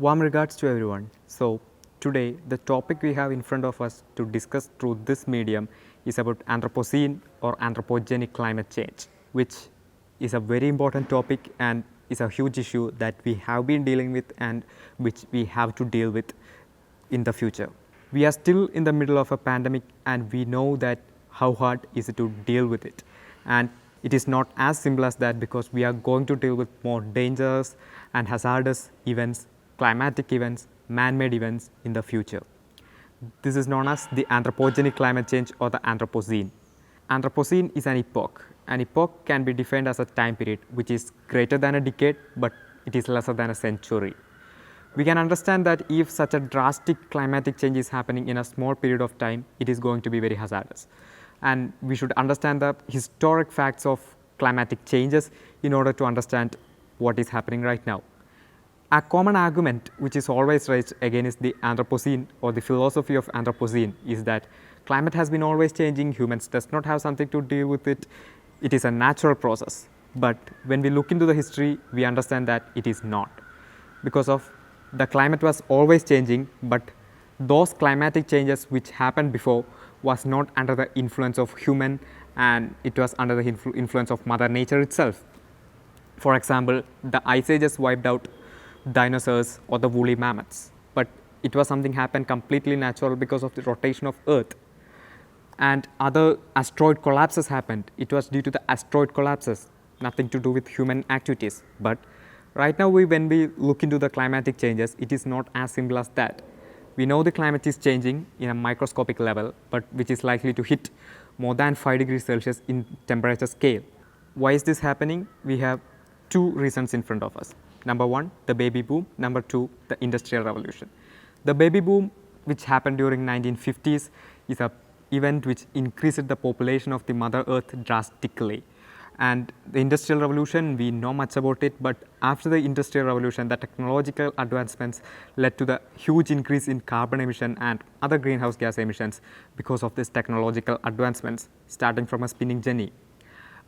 Warm regards to everyone. So, today the topic we have in front of us to discuss through this medium is about Anthropocene or Anthropogenic climate change, which is a very important topic and is a huge issue that we have been dealing with and which we have to deal with in the future. We are still in the middle of a pandemic and we know that how hard is it to deal with it. And it is not as simple as that because we are going to deal with more dangerous and hazardous events, climatic events, man-made events in the future. This is known as the anthropogenic climate change or the Anthropocene. Anthropocene is an epoch. An epoch can be defined as a time period which is greater than a decade but it is lesser than a century. We can understand that if such a drastic climatic change is happening in a small period of time, it is going to be very hazardous. And we should understand the historic facts of climatic changes in order to understand what is happening right now. A common argument which is always raised against the Anthropocene or the philosophy of Anthropocene is that climate has been always changing, humans does not have something to deal with it, it is a natural process. But when we look into the history, we understand that it is not. Because of the climate was always changing, but those climatic changes which happened before was not under the influence of human and it was under the influence of Mother Nature itself. For example, the ice ages wiped out dinosaurs or the woolly mammoths, but it was something happened completely natural because of the rotation of Earth. And other asteroid collapses happened. It was due to the asteroid collapses, nothing to do with human activities. But right now when we look into the climatic changes, it is not as simple as that. We know the climate is changing in a microscopic level, but which is likely to hit more than 5 degrees Celsius in temperature scale. Why is this happening? We have two reasons in front of us. Number one, the baby boom. Number two, the industrial revolution. The baby boom, which happened during 1950s, is an event which increased the population of the Mother Earth drastically. And the industrial revolution, we know much about it, but after the industrial revolution, the technological advancements led to the huge increase in carbon emission and other greenhouse gas emissions because of these technological advancements, starting from a spinning jenny.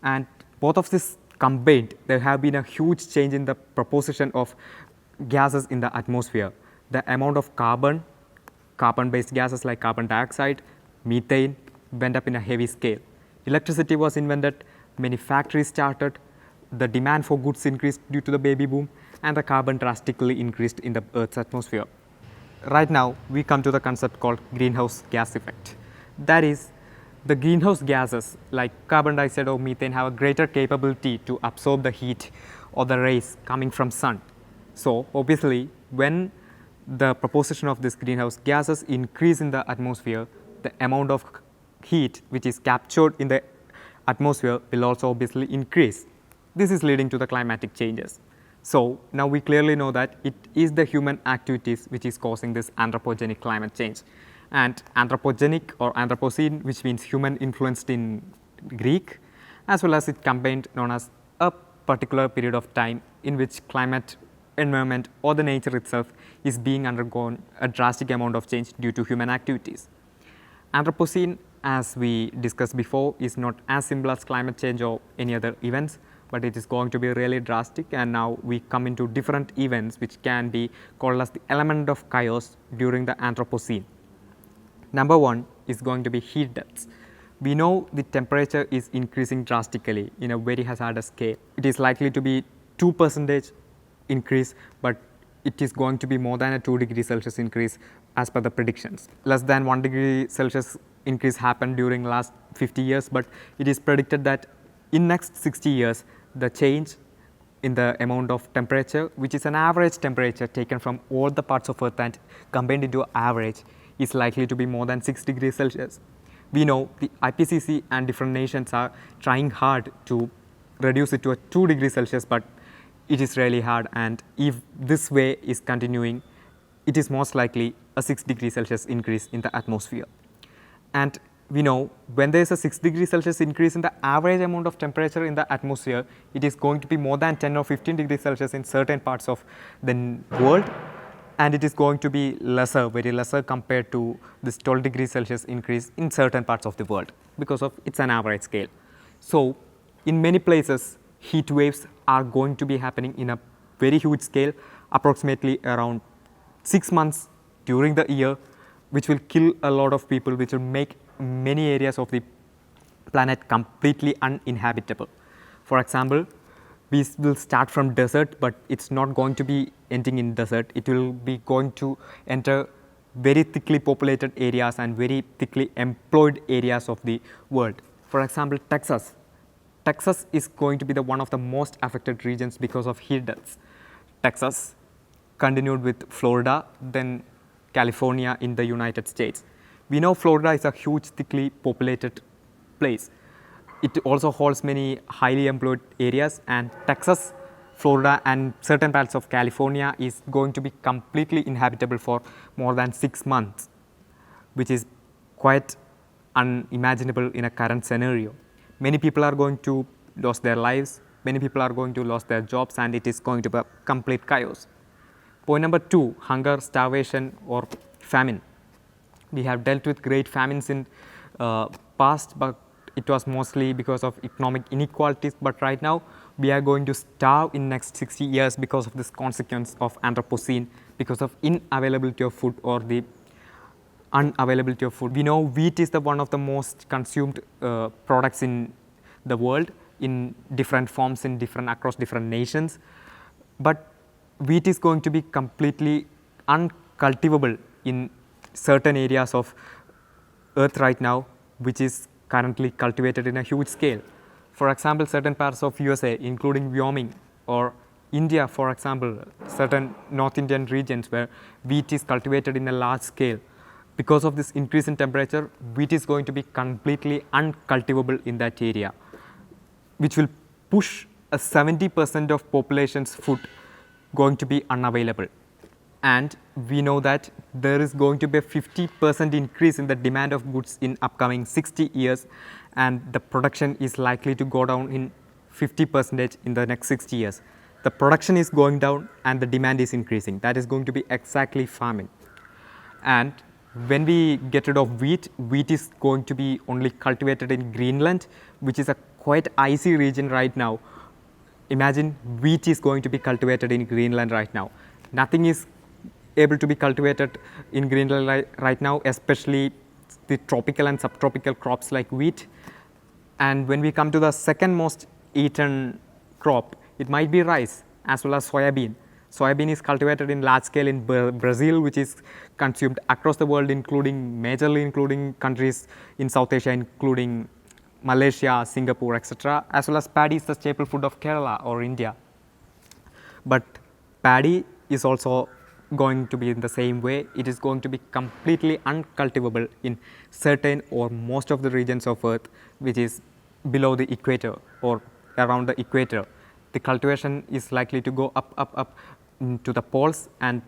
And both of this combined, there have been a huge change in the proportion of gases in the atmosphere. The amount of carbon-based gases like carbon dioxide, methane went up in a heavy scale. Electricity was invented, many factories started, the demand for goods increased due to the baby boom, and the carbon drastically increased in the Earth's atmosphere. Right now, we come to the concept called greenhouse gas effect. That is, the greenhouse gases like carbon dioxide or methane have a greater capability to absorb the heat or the rays coming from sun. So, obviously, when the proportion of these greenhouse gases increase in the atmosphere, the amount of heat which is captured in the atmosphere will also obviously increase. This is leading to the climatic changes. So, now we clearly know that it is the human activities which is causing this anthropogenic climate change. And anthropogenic or Anthropocene, which means human influenced in Greek, as well as it combined known as a particular period of time in which climate, environment or the nature itself is being undergone a drastic amount of change due to human activities. Anthropocene, as we discussed before, is not as simple as climate change or any other events, but it is going to be really drastic, and now we come into different events which can be called as the element of chaos during the Anthropocene. Number one is going to be heat deaths. We know the temperature is increasing drastically in a very hazardous scale. It is likely to be 2% increase, but it is going to be more than a 2 degrees Celsius increase as per the predictions. Less than 1 degree Celsius increase happened during last 50 years, but it is predicted that in next 60 years, the change in the amount of temperature, which is an average temperature taken from all the parts of Earth and combined into average, is likely to be more than 6 degrees Celsius. We know the IPCC and different nations are trying hard to reduce it to a 2 degrees Celsius, but it is really hard, and if this way is continuing, it is most likely a 6 degrees Celsius increase in the atmosphere. And we know when there is a 6 degrees Celsius increase in the average amount of temperature in the atmosphere, it is going to be more than 10 or 15 degrees Celsius in certain parts of the world, and it is going to be lesser, very lesser compared to this 12 degrees Celsius increase in certain parts of the world because of it's an average scale. So, in many places, heat waves are going to be happening in a very huge scale, approximately around 6 months during the year, which will kill a lot of people, which will make many areas of the planet completely uninhabitable. For example, we will start from desert, but it's not going to be ending in desert. It will be going to enter very thickly populated areas and very thickly employed areas of the world. For example, Texas. Texas is going to be the one of the most affected regions because of heat deaths. Texas continued with Florida, then California in the United States. We know Florida is a huge, thickly populated place. It also holds many highly employed areas, and Texas, Florida, and certain parts of California is going to be completely inhabitable for more than 6 months, which is quite unimaginable in a current scenario. Many people are going to lose their lives, many people are going to lose their jobs, and it is going to be a complete chaos. Point number 2, hunger, starvation, or famine. We have dealt with great famines in past, but it was mostly because of economic inequalities. But right now, we are going to starve in next 60 years because of this consequence of Anthropocene, because of unavailability of food or the unavailability of food. We know wheat is the one of the most consumed products in the world in different forms across different nations, but wheat is going to be completely uncultivable in certain areas of earth right now, which is currently cultivated in a huge scale. For example, certain parts of USA, including Wyoming or India, for example, certain North Indian regions where wheat is cultivated in a large scale. Because of this increase in temperature, wheat is going to be completely uncultivable in that area, which will push a 70% of population's food going to be unavailable. And we know that there is going to be a 50% increase in the demand of goods in upcoming 60 years, and the production is likely to go down in 50% in the next 60 years. The production is going down and the demand is increasing. That is going to be exactly famine. And when we get rid of wheat, wheat is going to be only cultivated in Greenland, which is a quite icy region right now. Imagine wheat is going to be cultivated in Greenland right now. Nothing is able to be cultivated in Greenland right now, especially the tropical and subtropical crops like wheat. And when we come to the second most eaten crop, it might be rice as well as soybean. Soybean is cultivated in large scale in Brazil, which is consumed across the world, majorly including countries in South Asia, including Malaysia, Singapore, etc. As well as paddy is the staple food of Kerala or India. But paddy is also going to be in the same way. It is going to be completely uncultivable in certain or most of the regions of earth which is below the equator or around the equator. The cultivation is likely to go up to the poles, and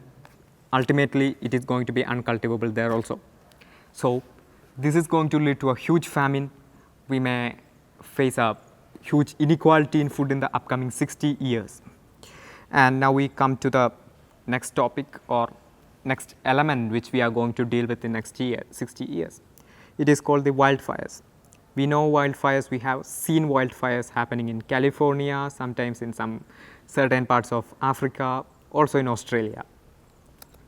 ultimately it is going to be uncultivable there also. So this is going to lead to a huge famine. We may face a huge inequality in food in the upcoming 60 years. And now we come to the next topic or next element which we are going to deal with in next 60 years. It is called the wildfires. We know wildfires, we have seen wildfires happening in California, sometimes in some certain parts of Africa, also in Australia.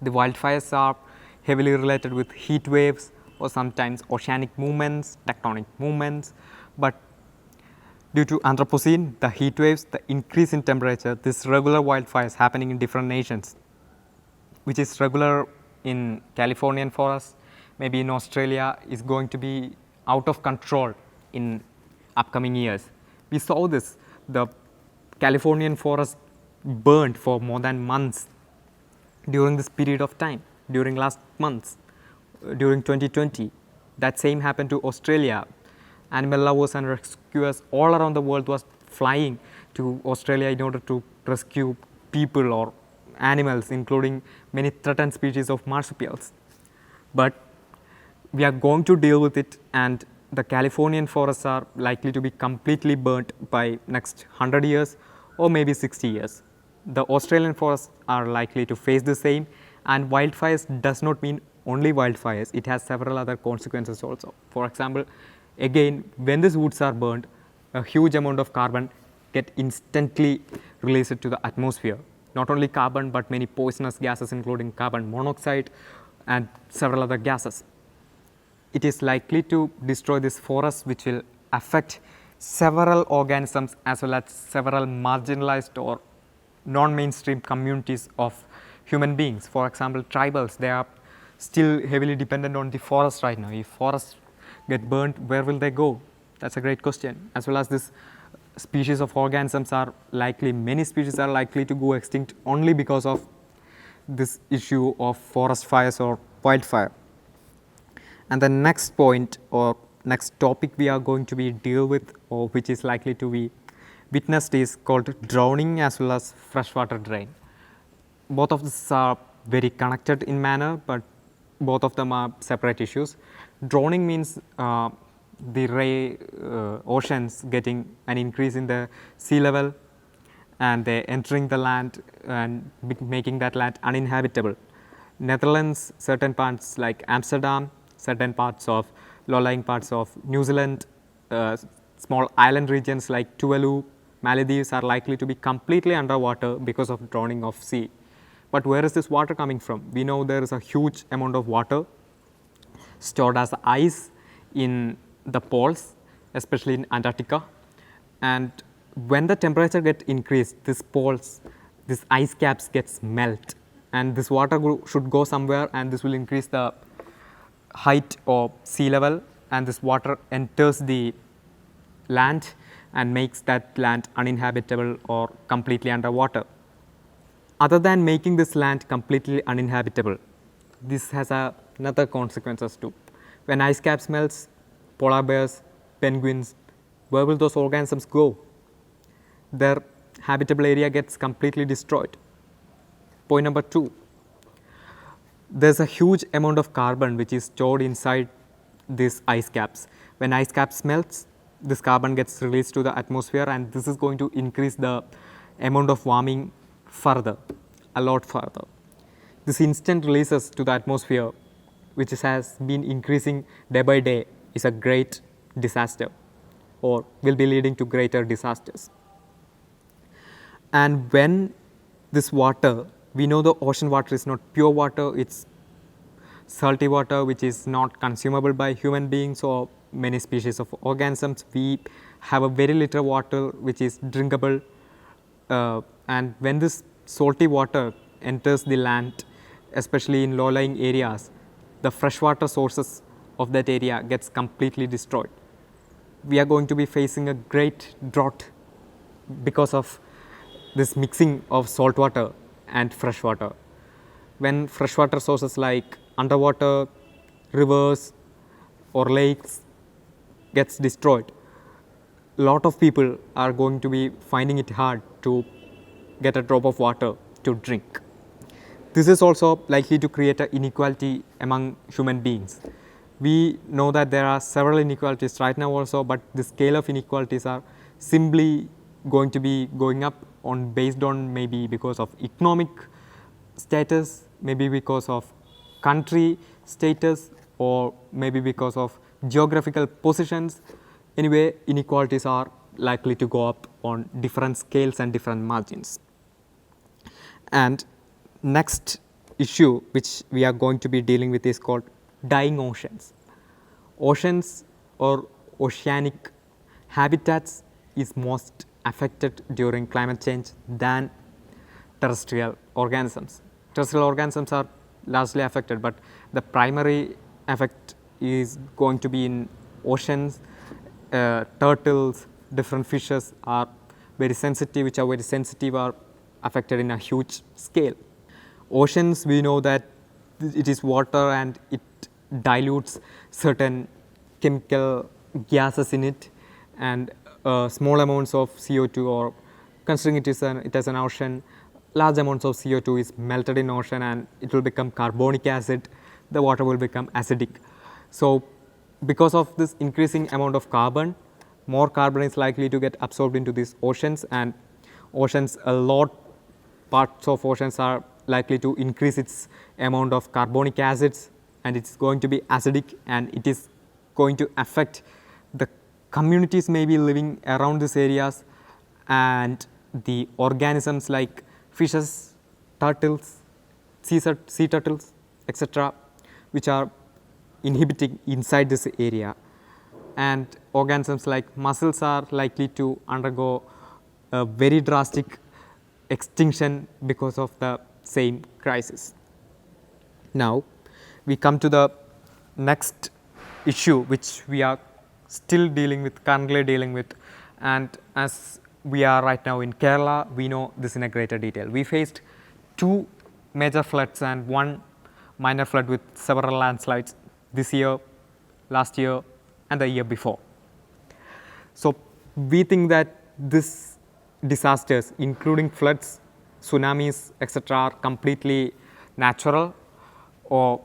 The wildfires are heavily related with heat waves or sometimes oceanic movements, tectonic movements, but due to Anthropocene, the heat waves, the increase in temperature, this regular wildfires happening in different nations, which is regular in Californian forests, maybe in Australia, is going to be out of control in upcoming years. We saw this, the Californian forest burned for more than months during this period of time, during last months, during 2020. That same happened to Australia. Animal lovers and rescuers all around the world was flying to Australia in order to rescue people or animals, including many threatened species of marsupials. But we are going to deal with it, and the Californian forests are likely to be completely burnt by next 100 years or maybe 60 years. The Australian forests are likely to face the same, and wildfires does not mean only wildfires, it has several other consequences also. For example, again, when these woods are burned, a huge amount of carbon get instantly released to the atmosphere. not only carbon but many poisonous gases including carbon monoxide and several other gases. It is likely to destroy this forest, which will affect several organisms as well as several marginalized or non-mainstream communities of human beings. For example, tribals, they are still heavily dependent on the forest right now. If forests get burnt, where will they go? That's a great question. As well as this species of organisms are likely, many species are likely to go extinct only because of this issue of forest fires or wildfire. And the next point or next topic we are going to be deal with, or which is likely to be witnessed, is called drowning as well as freshwater drain. Both of these are very connected in manner, but both of them are separate issues. Drowning means the oceans getting an increase in the sea level and they entering the land and making that land uninhabitable. Netherlands, certain parts like Amsterdam, certain parts of low-lying parts of New Zealand, small island regions like Tuvalu, Maldives are likely to be completely underwater because of drowning of sea. But where is this water coming from? We know there is a huge amount of water stored as ice in the poles, especially in Antarctica. And when the temperature gets increased, these poles, these ice caps gets melt, and this water should go somewhere, and this will increase the height of sea level, and this water enters the land and makes that land uninhabitable or completely underwater. Other than making this land completely uninhabitable, this has another consequences too. When ice caps melts, polar bears, penguins, where will those organisms go? Their habitable area gets completely destroyed. Point number 2, there's a huge amount of carbon which is stored inside these ice caps. When ice caps melts, this carbon gets released to the atmosphere, and this is going to increase the amount of warming further, a lot further. This instant releases to the atmosphere, which has been increasing day by day, is a great disaster or will be leading to greater disasters. And when this water, we know the ocean water is not pure water, it's salty water which is not consumable by human beings or many species of organisms. We have a very little water which is drinkable, and when this salty water enters the land, especially in low-lying areas, the freshwater sources of that area gets completely destroyed. We are going to be facing a great drought because of this mixing of salt water and fresh water. When freshwater sources like underwater rivers or lakes gets destroyed, a lot of people are going to be finding it hard to get a drop of water to drink. This is also likely to create an inequality among human beings. We know that there are several inequalities right now also, but the scale of inequalities are simply going to be going up on based on maybe because of economic status, maybe because of country status, or maybe because of geographical positions. Anyway, inequalities are likely to go up on different scales and different margins. And next issue which we are going to be dealing with is called dying oceans. Oceans or oceanic habitats is most affected during climate change than terrestrial organisms. Terrestrial organisms are largely affected, but the primary effect is going to be in oceans. Turtles, different fishes are very sensitive, which are very sensitive, are affected in a huge scale. Oceans, we know that it is water and it dilutes certain chemical gases in it, and small amounts of CO2, or considering it as an ocean, large amounts of CO2 is melted in ocean and it will become carbonic acid, the water will become acidic. So because of this increasing amount of carbon, more carbon is likely to get absorbed into these oceans, and oceans, a lot parts of oceans are likely to increase its amount of carbonic acids, and it's going to be acidic, and it is going to affect the communities maybe living around these areas, and the organisms like fishes, turtles, sea turtles, etc., which are inhibiting inside this area, and organisms like mussels are likely to undergo a very drastic extinction because of the same crisis. Now, we come to the next issue which we are still currently dealing with, and as we are right now in Kerala, we know this in a greater detail. We faced 2 major floods and 1 minor flood with several landslides this year, last year, and the year before. So, we think that these disasters, including floods, tsunamis, etc., are completely natural, or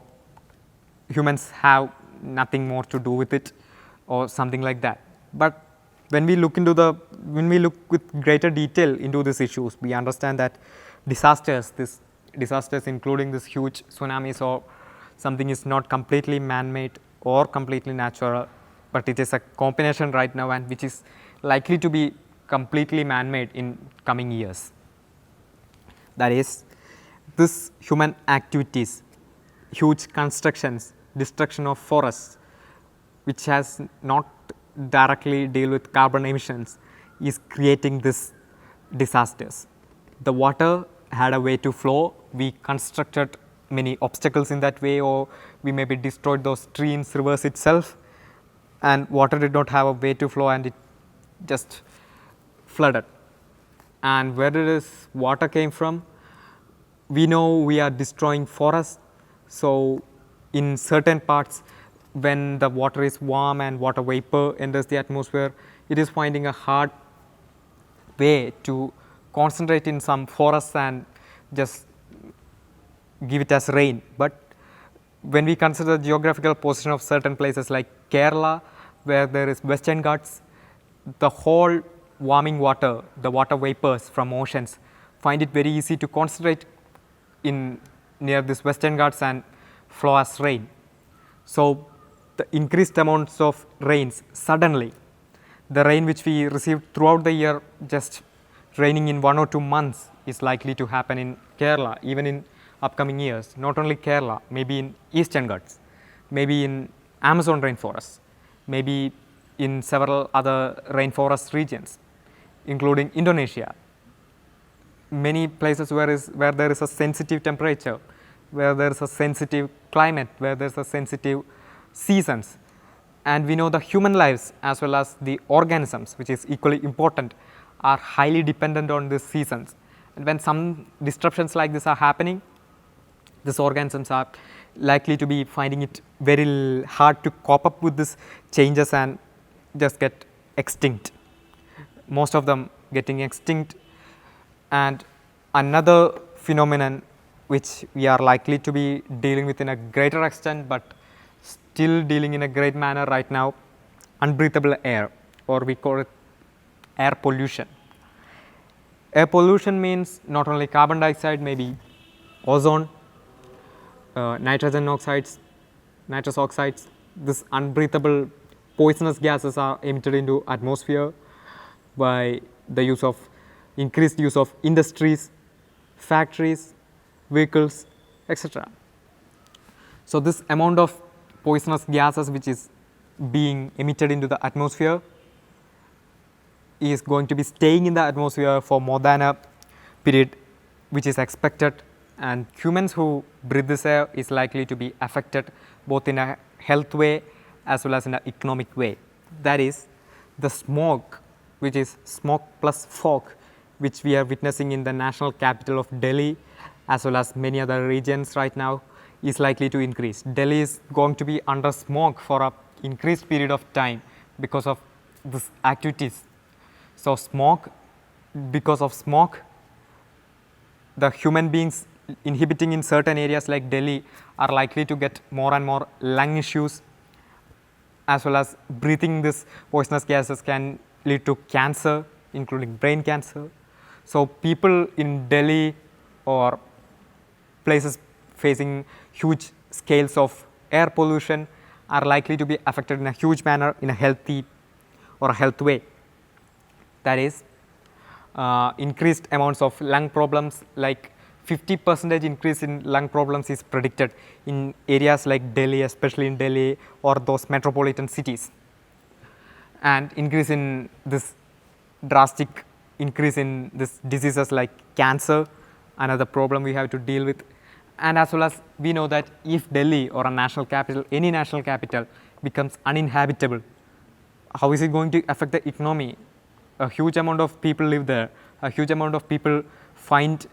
humans have nothing more to do with it, or something like that. But when we look with greater detail into these issues, we understand that disasters including this huge tsunamis or something, is not completely man-made or completely natural, but it is a combination right now, and which is likely to be completely man-made in coming years. That is, this human activities, huge constructions, destruction of forests, which has not directly deal with carbon emissions, is creating these disasters. The water had a way to flow, we constructed many obstacles in that way, or we maybe destroyed those streams, rivers itself, and water did not have a way to flow and it just flooded. And where did this water came from? We know we are destroying forests, so in certain parts, when the water is warm and water vapor enters the atmosphere, it is finding a hard way to concentrate in some forests and just give it as rain. But when we consider the geographical position of certain places like Kerala, where there is Western Ghats, the whole warming water, the water vapors from oceans, find it very easy to concentrate in near this Western Ghats and flow as rain. So, the increased amounts of rains suddenly, the rain which we received throughout the year just raining in 1 or 2 months is likely to happen in Kerala, even in upcoming years. Not only Kerala, maybe in Eastern Ghats, maybe in Amazon rainforest, maybe in several other rainforest regions, including Indonesia. Many places where there is a sensitive temperature, where there is a sensitive climate, where there is a sensitive seasons, and we know the human lives as well as the organisms, which is equally important, are highly dependent on these seasons. And when some disruptions like this are happening, these organisms are likely to be finding it very hard to cope up with these changes and just get extinct. Most of them getting extinct. And another phenomenon which we are likely to be dealing with in a greater extent, but still dealing in a great manner right now, unbreathable air, or we call it air pollution. Air pollution means not only carbon dioxide, maybe ozone, nitrogen oxides, nitrous oxides. This unbreathable poisonous gases are emitted into atmosphere by the increased use of industries, factories, vehicles, etc. So, this amount of poisonous gases which is being emitted into the atmosphere is going to be staying in the atmosphere for more than a period which is expected, and humans who breathe this air is likely to be affected both in a health way as well as in an economic way. That is, the smoke, which is smoke plus fog, which we are witnessing in the national capital of Delhi as well as many other regions right now, is likely to increase. Delhi is going to be under smoke for an increased period of time because of these activities. So, because of smoke, the human beings inhabiting in certain areas like Delhi are likely to get more and more lung issues, as well as breathing these poisonous gases can lead to cancer, including brain cancer. So, people in Delhi or places facing huge scales of air pollution are likely to be affected in a huge manner in a healthy or a health way. That is, increased amounts of lung problems, like 50% increase in lung problems is predicted in areas like Delhi, especially in Delhi or those metropolitan cities. And increase in this drastic increase in this diseases like cancer, another problem we have to deal with. And as well as we know that if Delhi or a national capital, any national capital becomes uninhabitable, how is it going to affect the economy? A huge amount of people live there, a huge amount of people find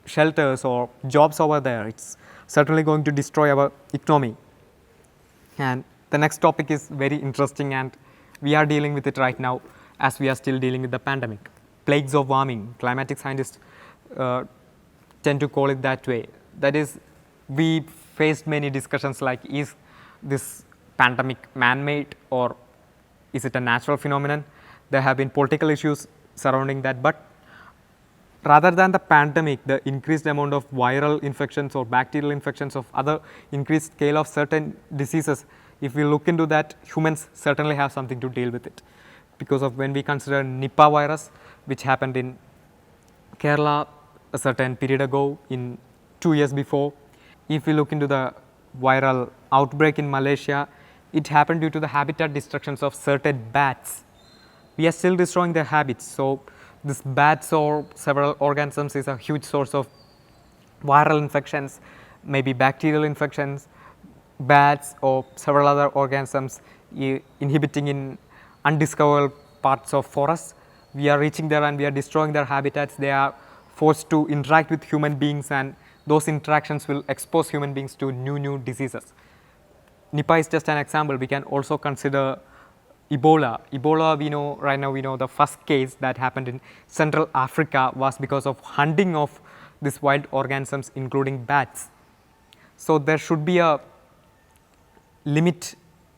shelters or jobs over there. It's certainly going to destroy our economy. And the next topic is very interesting, and we are dealing with it right now as we are still dealing with the pandemic. Plagues of warming, climatic scientists tend to call it that way. That is, we faced many discussions like, is this pandemic man-made or is it a natural phenomenon? There have been political issues surrounding that, but rather than the pandemic, the increased amount of viral infections or bacterial infections of other increased scale of certain diseases, if we look into that, humans certainly have something to deal with it. Because of when we consider Nipah virus, which happened in Kerala a certain period ago, in 2 years before. If we look into the viral outbreak in Malaysia, it happened due to the habitat destructions of certain bats. We are still destroying their habits. So, this bats or several organisms is a huge source of viral infections, maybe bacterial infections, bats or several other organisms inhibiting in undiscovered parts of forests. We are reaching there and we are destroying their habitats. They are forced to interact with human beings, and those interactions will expose human beings to new diseases. Nipah is just an example. We can also consider Ebola. Ebola, we know right now, we know the first case that happened in Central Africa was because of hunting of these wild organisms, including bats. So, there should be a limit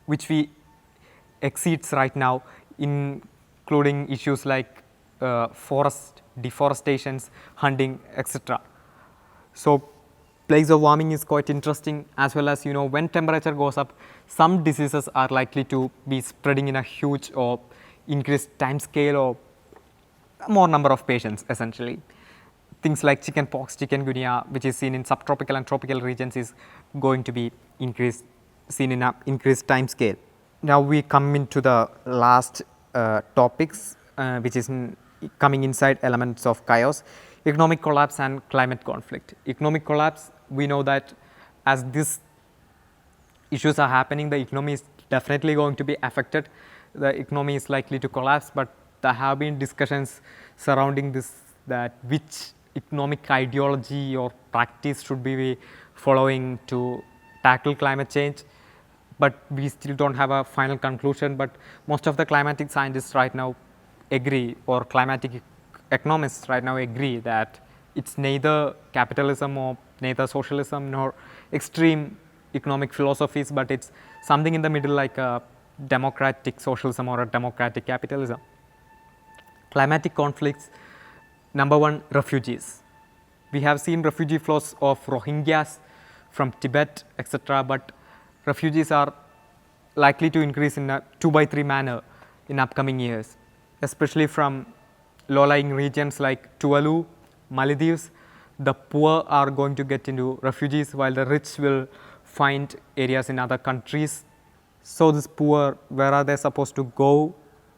which we exceeds right now, including issues like forest deforestations, hunting, etc. So, plagues of warming is quite interesting, as well as when temperature goes up, some diseases are likely to be spreading in a huge or increased time scale or more number of patients essentially. Things like chickenpox, chikungunya, which is seen in subtropical and tropical regions, is going to be seen in an increased time scale. Now we come into the last topics, which is coming inside elements of chaos: economic collapse and climate conflict. Economic collapse, we know that as these issues are happening, the economy is definitely going to be affected. The economy is likely to collapse, but there have been discussions surrounding this, that which economic ideology or practice should be following to tackle climate change. But we still don't have a final conclusion, but most of the climatic scientists right now agree, or climatic economists right now agree, that it's neither capitalism or neither socialism nor extreme economic philosophies, but it's something in the middle, like a democratic socialism or a democratic capitalism. Climatic conflicts, number one, refugees. We have seen refugee flows of Rohingyas from Tibet, etc., but refugees are likely to increase in a 2/3 manner in upcoming years, especially from low-lying regions like Tuvalu, Maldives. The poor are going to get into refugees, while the rich will find areas in other countries. So, this poor, where are they supposed to go?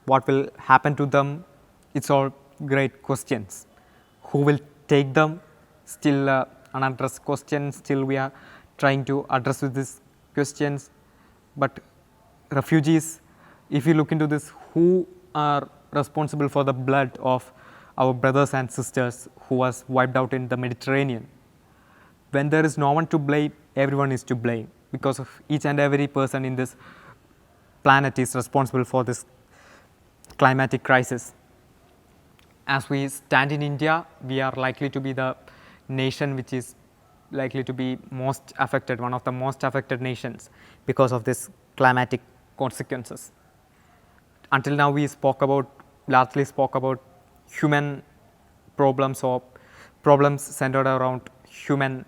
What will happen to them? It's all great questions. Who will take them? Still unaddressed questions. Still we are trying to address with these questions. But refugees, if you look into this, who are responsible for the blood of our brothers and sisters who was wiped out in the Mediterranean? When there is no one to blame, everyone is to blame, because of each and every person in this planet is responsible for this climatic crisis. As we stand in India, we are likely to be the nation which is likely to be most affected, one of the most affected nations, because of this climatic consequences. Until now, we largely spoke about human problems or problems centered around human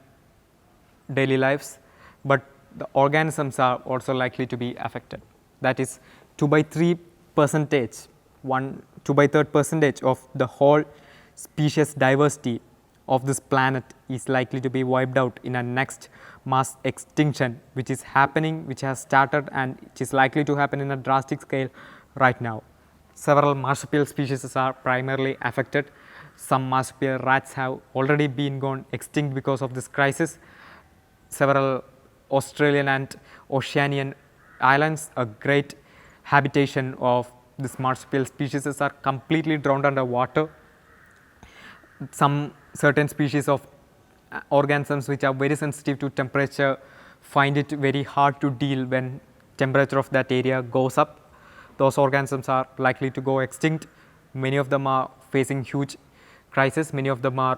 daily lives, but the organisms are also likely to be affected. That is 2/3%, 1 2 by 3rd percentage of the whole species diversity of this planet is likely to be wiped out in a next mass extinction, which is happening, which has started, and which is likely to happen in a drastic scale right now. Several marsupial species are primarily affected. Some marsupial rats have already been gone extinct because of this crisis. Several Australian and Oceanian islands, a great habitation of this marsupial species, are completely drowned under water. Some certain species of organisms which are very sensitive to temperature find it very hard to deal when temperature of that area goes up. Those organisms are likely to go extinct. Many of them are facing huge crisis. Many of them are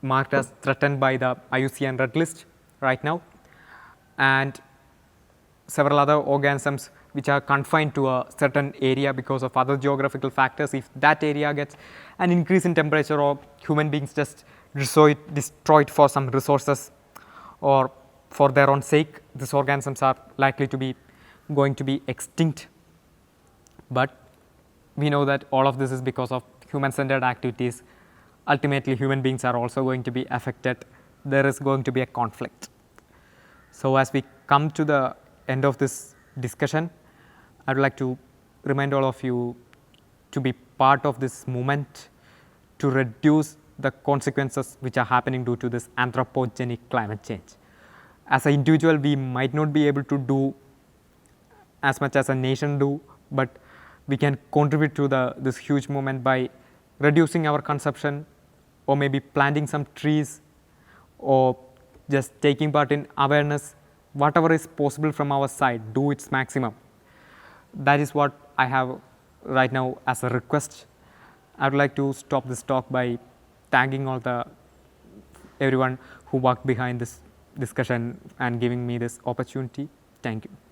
marked as threatened by the IUCN Red List right now, and several other organisms which are confined to a certain area because of other geographical factors. If that area gets an increase in temperature, or human beings just destroy it for some resources or for their own sake, these organisms are likely to be going to be extinct. But we know that all of this is because of human centered activities. Ultimately, human beings are also going to be affected. There is going to be a conflict. So, as we come to the end of this discussion, I would like to remind all of you to be part of this movement to reduce the consequences which are happening due to this anthropogenic climate change. As an individual, we might not be able to do as much as a nation do, but we can contribute to this huge movement by reducing our consumption, or maybe planting some trees, or just taking part in awareness. Whatever is possible from our side, do its maximum. That is what I have right now as a request. I would like to stop this talk by thanking everyone who worked behind this discussion and giving me this opportunity. Thank you.